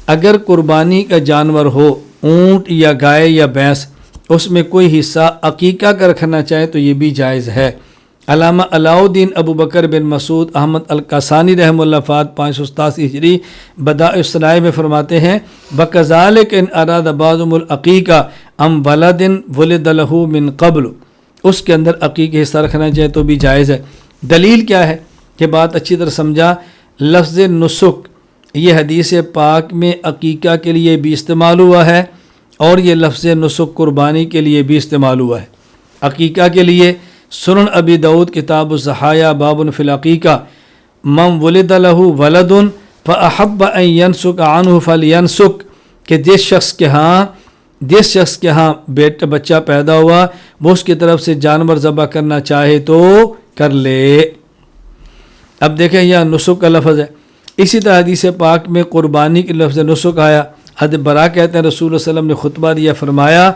اگر قربانی کا جانور ہو اونٹ یا گائے یا بھینس، اس میں کوئی حصہ عقیقہ کا رکھنا چاہے تو یہ بھی جائز ہے۔ علامہ علاء الدین ابو بکر بن مسعود احمد القاسانی رحمہ اللہ فات 587 ہجری بدائع الصنائع میں فرماتے ہیں بکذالک ان اراد بعضهم العقیقہ ام ولد ولد له من قبل، اس کے اندر عقیقہ حصہ رکھنا چاہے تو بھی جائز ہے۔ دلیل کیا ہے کہ بات اچھی طرح سمجھا، لفظ نسک یہ حدیث پاک میں عقیقہ کے لیے بھی استعمال ہوا ہے اور یہ لفظ نسک قربانی کے لیے بھی استعمال ہوا ہے۔ عقیقہ کے لیے سنن ابی داؤد کتاب الضحایا باب فی العقیقہ من ولد له ولد فاحب ان ينسک عنہ فلینسک، کہ جس شخص کے ہاں بچہ پیدا ہوا وہ اس کی طرف سے جانور ذبح کرنا چاہے تو کر لے۔ اب دیکھیں یہاں نسک کا لفظ ہے، اسی طرح حدیث پاک میں قربانی کے لفظ نسک آیا۔ حضرت برا کہتے ہیں رسول اللہ صلی اللہ علیہ وسلم نے خطبہ دیا، فرمایا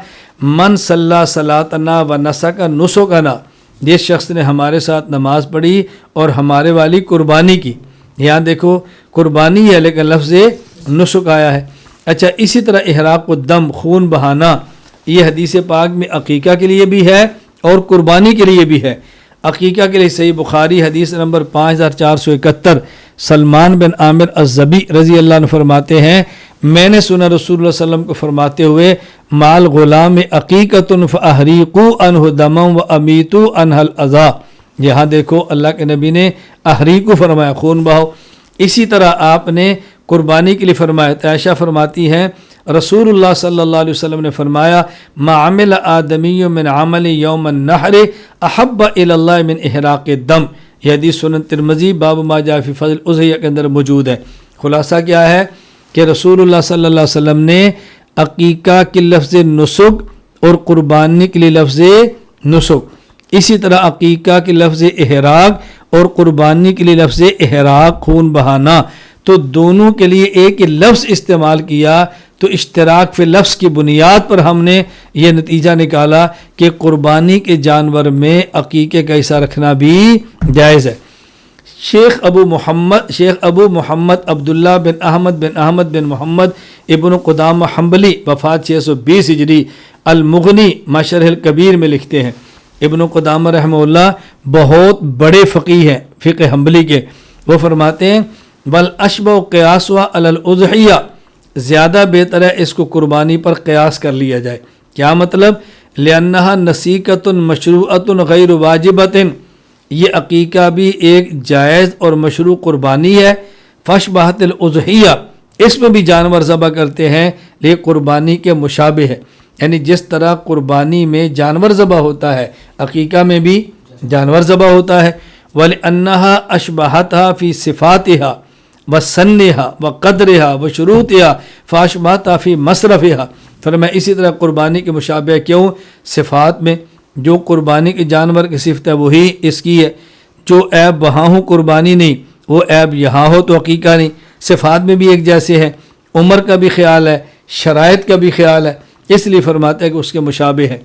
من صلی صلاتنا و نسک نسکنا، جس شخص نے ہمارے ساتھ نماز پڑھی اور ہمارے والی قربانی کی۔ یہاں دیکھو قربانی ہے لیکن لفظ نسک آیا ہے۔ اچھا، اسی طرح احراق الدم، خون بہانا، یہ حدیث پاک میں عقیقہ کے لیے بھی ہے اور قربانی کے لیے بھی ہے۔ عقیقہ کے لیے صحیح بخاری حدیث نمبر 5471 سلمان بن عامر الضبی رضی اللہ عنہ فرماتے ہیں میں نے سنا رسول اللہ صلی اللہ علیہ وسلم کو فرماتے ہوئے مال غلام عقیقۃ فاحریقوا عنہ دما وامیتوا عنہ الاذى، یہاں دیکھو اللہ کے نبی نے احریقوا فرمایا خون بہاؤ، اسی طرح آپ نے قربانی کے لیے فرمایا۔ عائشہ فرماتی ہیں رسول اللہ صلی اللہ علیہ وسلم نے فرمایا ما عمل آدمی من عمل یوم النحر احب الی اللہ من احراق الدم، یہ حدیث سنن ترمذی باب ما جاء فی فضل الاضحیہ کے اندر موجود ہے۔ خلاصہ کیا ہے کہ رسول اللہ صلی اللہ علیہ وسلم نے عقیقہ کے لفظ نسک اور قربانی کے لیے لفظ نسک، اسی طرح عقیقہ کے لفظ احراق اور قربانی کے لیے لفظ احراق خون بہانا، تو دونوں کے لیے ایک ہی لفظ استعمال کیا، تو اشتراک فی لفظ کی بنیاد پر ہم نے یہ نتیجہ نکالا کہ قربانی کے جانور میں عقیقے کا حصہ رکھنا بھی جائز ہے۔ شیخ ابو محمد عبداللہ بن احمد بن محمد ابن قدامہ حنبلی وفات 620 ہجری المغنی شرح الکبیر میں لکھتے ہیں، ابن قدامہ رحمہ اللہ بہت بڑے فقیہ ہیں فقہ حنبلی کے، وہ فرماتے ہیں بل اشبہ قیاس علی الاضحیہ، زیادہ بہتر ہے اس کو قربانی پر قیاس کر لیا جائے۔ کیا مطلب؟ لأنہا نسیکۃ مشروعۃ غیر واجبۃ، یہ عقیقہ بھی ایک جائز اور مشروع قربانی ہے۔ فشبہت الاضحیہ، اس میں بھی جانور ذبح کرتے ہیں لیکن قربانی کے مشابہ ہے، یعنی جس طرح قربانی میں جانور ذبح ہوتا ہے عقیقہ میں بھی جانور ذبح ہوتا ہے۔ وَلِأَنَّهَا أَشْبَهَتْهَا فِي صِفَاتِهَا وَسَنِّهَا وَقَدْرِهَا وَشُرُوطِهَا فَأَشْبَهَتْهَا فِي مَصْرَفِهَا، فرمایا اسی طرح قربانی کے مشابہ کیوں؟ صفات میں، جو قربانی کے جانور کی صفت ہے وہی اس کی ہے، جو عیب وہاں ہو قربانی نہیں، وہ عیب یہاں ہو تو عقیقہ نہیں۔ صفات میں بھی ایک جیسے ہے، عمر کا بھی خیال ہے، شرائط کا بھی خیال ہے، اس لیے فرماتے ہیں کہ اس کے مشابہ ہے۔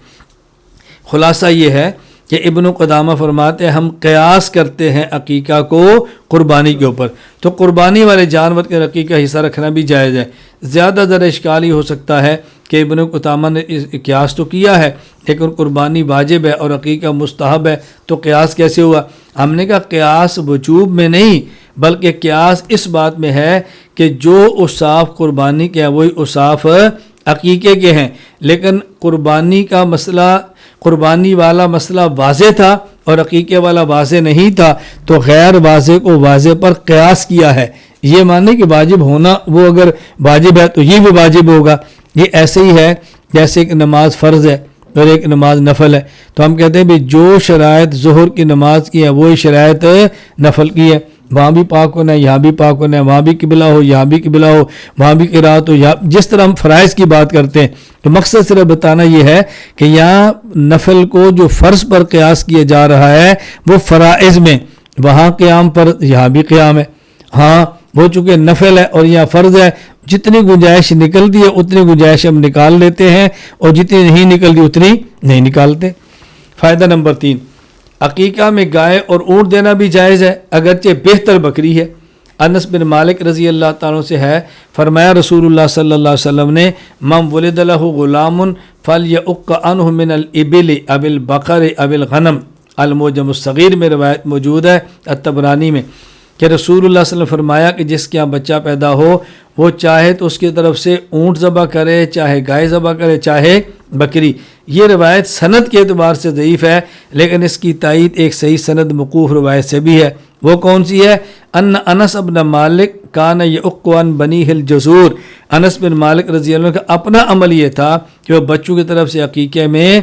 خلاصہ یہ ہے کہ ابن قدامہ فرماتے ہیں ہم قیاس کرتے ہیں عقیقہ کو قربانی کے اوپر، تو قربانی والے جانور کے عقیقہ حصہ رکھنا بھی جائز ہے۔ زیادہ ذرا اشکال ہی ہو سکتا ہے کہ ابن قدامہ نے قیاس تو کیا ہے لیکن قربانی واجب ہے اور عقیقہ مستحب ہے، تو قیاس کیسے ہوا؟ ہم نے کہا قیاس وجوب میں نہیں بلکہ قیاس اس بات میں ہے کہ جو اوصاف قربانی کے ہیں وہی اوصاف عقیقے کے ہیں، لیکن قربانی والا مسئلہ واضح تھا اور عقیقے والا واضح نہیں تھا، تو غیر واضح کو واضح پر قیاس کیا ہے۔ یہ ماننے کہ واجب ہونا، وہ اگر واجب ہے تو یہ بھی واجب ہوگا۔ یہ ایسے ہی ہے جیسے ایک نماز فرض ہے اور ایک نماز نفل ہے، تو ہم کہتے ہیں بھی جو شرائط ظہر کی نماز کی ہے وہی شرائط نفل کی ہے، وہاں بھی پاک ہونا ہے، یہاں بھی پاک ہونا ہے، وہاں بھی قبلہ ہو، یہاں بھی قبلہ ہو، وہاں بھی قرات ہو، جس طرح ہم فرائض کی بات کرتے ہیں، تو مقصد صرف بتانا یہ ہے کہ یہاں نفل کو جو فرض پر قیاس کیا جا رہا ہے وہ فرائض میں، وہاں قیام پر یہاں بھی قیام ہے، ہاں وہ چونکہ نفل ہے اور یہاں فرض ہے، جتنی گنجائش نکلتی ہے اتنی گنجائش ہم نکال لیتے ہیں اور جتنی نہیں نکلتی اتنی نہیں نکالتے۔ فائدہ نمبر 3، عقیقہ میں گائے اور اونٹ دینا بھی جائز ہے، اگرچہ بہتر بکری ہے۔ انس بن مالک رضی اللہ تعالیٰ سے ہے، فرمایا رسول اللہ صلی اللہ علیہ وسلم نے من ولد لہ غلام فلیعق عنہ من الابل اب البقر اب الغنم، المعجم الصغیر میں روایت موجود ہے الطبرانی میں، کہ رسول اللہ صلی اللہ علیہ وسلم فرمایا کہ جس کے یہاں بچہ پیدا ہو وہ چاہے تو اس کی طرف سے اونٹ ذبح کرے، چاہے گائے ذبح کرے، چاہے بکری۔ یہ روایت سند کے اعتبار سے ضعیف ہے، لیکن اس کی تائید ایک صحیح سند موقوف روایت سے بھی ہے۔ وہ کون سی ہے؟ ان انس بن مالک کان یعق عن بنیہ الجزور، انس بن مالک رضی اللہ عنہ کا اپنا عمل یہ تھا کہ وہ بچوں کی طرف سے عقیقے میں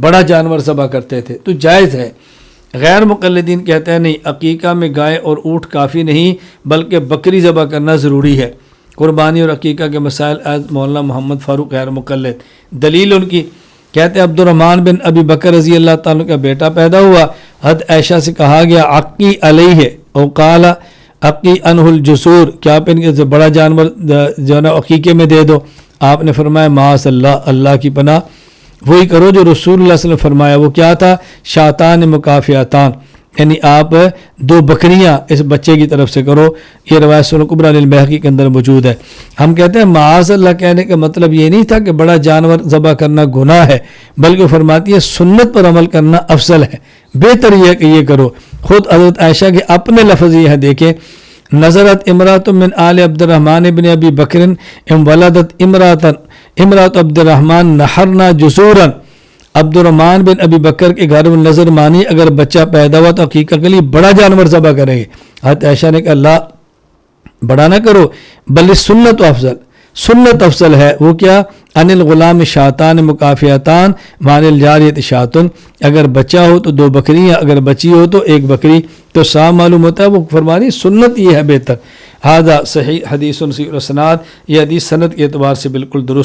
بڑا جانور ذبح کرتے تھے، تو جائز ہے۔ غیر مقلدین کہتے ہیں نہیں، عقیقہ میں گائے اور اونٹ کافی نہیں بلکہ بکری ذبح کرنا ضروری ہے۔ قربانی اور عقیقہ کے مسائل از مولانا محمد فاروق غیر مقلد، دلیل ان کی کہتے ہیں عبد الرحمن بن ابی بکر رضی اللہ تعالیٰ کا بیٹا پیدا ہوا، حضرت عائشہ سے کہا گیا عقی علیہ او قال عقی عنہ الجسور، کیا آپ ان کے بڑا جانور جو ہے نا عقیقے میں دے دو؟ آپ نے فرمایا معاذ اللہ، اللہ کی پناہ، وہی کرو جو رسول اللہ صلی اللہ علیہ وسلم فرمایا۔ وہ کیا تھا؟ شاتان مکافیاتان، یعنی آپ 2 بکریاں اس بچے کی طرف سے کرو۔ یہ روایت سنن کبریٰ للبیہقی کے اندر موجود ہے۔ ہم کہتے ہیں معاذ اللہ کہنے کا مطلب یہ نہیں تھا کہ بڑا جانور ذبح کرنا گناہ ہے، بلکہ فرماتی ہے سنت پر عمل کرنا افضل ہے، بہتر یہ ہے کہ یہ کرو۔ خود حضرت عائشہ کے اپنے لفظ یہ ہے، دیکھیں نظرت امرات من آل عبد الرحمن بن ابی بکر ام ولدت امرات عبد الرحمن نحرنا جسورا، عبد الرحمن بن ابی بکر کے گھر میں نظر مانی اگر بچہ پیدا ہوا تو عقیقہ کے لیے بڑا جانور ذبح کریں گے۔ حضرت عائشہ نے کہا اللہ بڑا نہ کرو، بل سنت افضل، سنت افضل ہے۔ وہ کیا؟ ان الغلام شاتان مکافیاتان مان الجاریت شاتن، اگر بچہ ہو تو 2 بکریاں، اگر بچی ہو تو 1 بکری، تو صاف معلوم ہوتا ہے وہ فرمانی سنت یہ ہے بہتر۔ ہذا صحیح حدیث صحیح الاسناد، یہ حدیث سند کے اعتبار سے بالکل درست